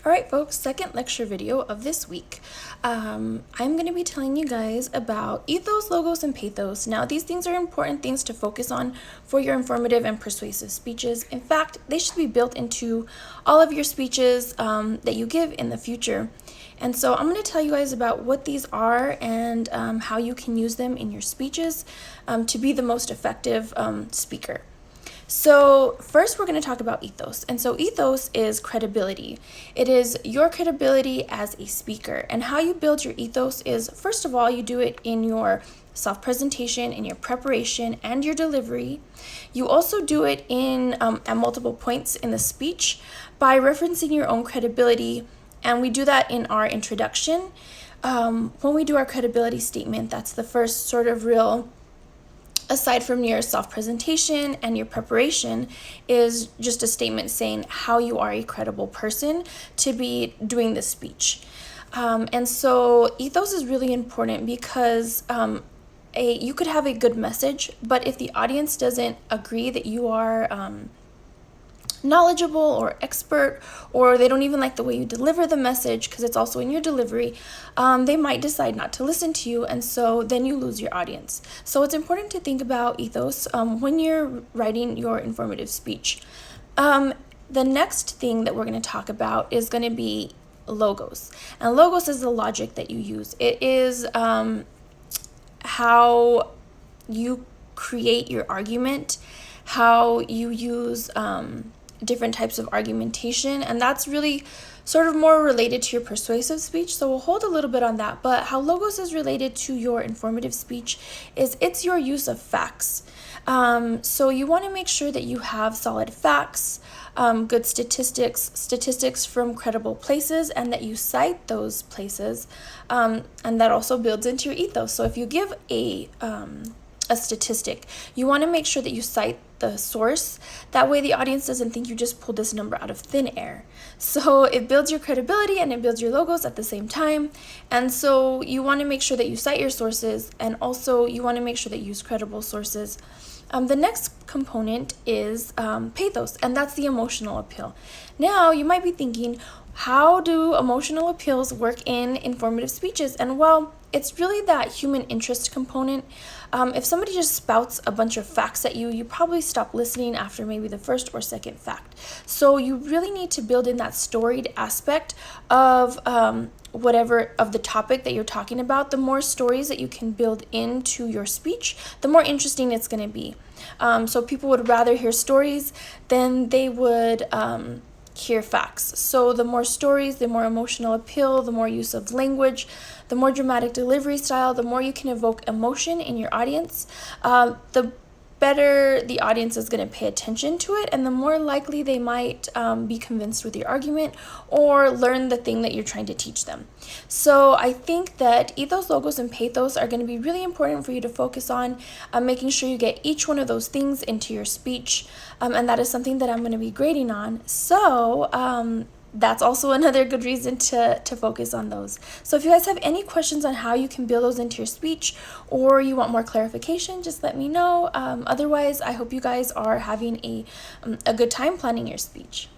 Alright folks, second lecture video of this week. I'm going to be telling you guys about ethos, logos, and pathos. Now these things are important things to focus on for your informative and persuasive speeches. In fact, they should be built into all of your speeches that you give in the future. And so I'm going to tell you guys about what these are and how you can use them in your speeches to be the most effective speaker. So first we're going to talk about ethos. And so ethos is credibility. It is your credibility as a speaker. And how you build your ethos is, first of all, you do it in your self-presentation, in your preparation, and your delivery. You also do it in at multiple points in the speech by referencing your own credibility. And we do that in our introduction. When we do our credibility statement, that's the first sort of real, aside from your self-presentation and your preparation, is just a statement saying how you are a credible person to be doing this speech. And so ethos is really important because you could have a good message, but if the audience doesn't agree that you are knowledgeable or expert, or they don't even like the way you deliver the message because it's also in your delivery, they might decide not to listen to you, and so then you lose your audience. So it's important to think about ethos when you're writing your informative speech. The next thing that we're going to talk about is going to be logos. And logos is the logic that you use. It is how you create your argument, how you use different types of argumentation, and that's really sort of more related to your persuasive speech, so we'll hold a little bit on that. But how logos is related to your informative speech is it's your use of facts. So you want to make sure that you have solid facts, good statistics from credible places, and that you cite those places, and that also builds into your ethos. So if you give a statistic, you want to make sure that you cite the source. That way the audience doesn't think you just pulled this number out of thin air. So it builds your credibility and it builds your logos at the same time. And so you want to make sure that you cite your sources, and also you want to make sure that you use credible sources. The next component is pathos, and that's the emotional appeal. Now you might be thinking, how do emotional appeals work in informative speeches? And well, it's really that human interest component. If somebody just spouts a bunch of facts at you, you probably stop listening after maybe the first or second fact. So you really need to build in that storied aspect of whatever of the topic that you're talking about. The more stories that you can build into your speech, the more interesting it's going to be. So people would rather hear stories than they would hear facts. So the more stories, the more emotional appeal, the more use of language, the more dramatic delivery style, the more you can evoke emotion in your audience, the better the audience is going to pay attention to it, and the more likely they might be convinced with your argument or learn the thing that you're trying to teach them. So I think that ethos, logos, and pathos are going to be really important for you to focus on, making sure you get each one of those things into your speech, and that is something that I'm going to be grading on. So that's also another good reason to focus on those. So if you guys have any questions on how you can build those into your speech, or you want more clarification, just let me know. Otherwise, I hope you guys are having a good time planning your speech.